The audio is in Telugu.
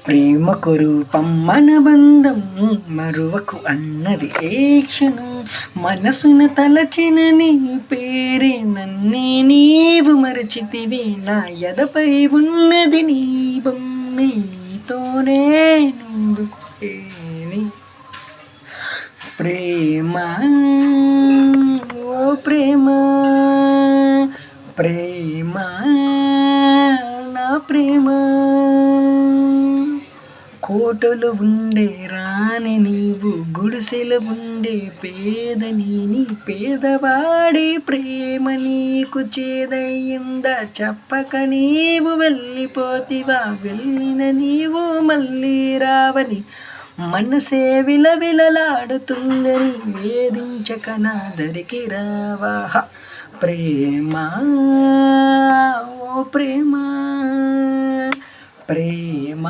ప్రేమకు రూపం మన బంధం మరువకు అన్నది ఏ క్షణం మనసున తలచిన నీ పేరే నన్నే నీవు మరచితివి నా ఎదపై ఉన్నది నీ బొమ్మే నీతోనే నిందుకేని ప్రేమ ఓ ప్రేమ ప్రేమ నా ప్రేమ కోటలు ఉండే రాని నీవు గుడిసెలు ఉండే పేదని నీ పేదవాడి ప్రేమ నీకు చేదయ్యిందా చెప్పక నీవు వెళ్ళిపోతివా వెళ్ళిన నీవు మళ్ళీ రావని మనసే విలవిలలాడుతుందని వేధించక నా దరికి రావా ప్రేమ ఓ ప్రేమ ప్రేమ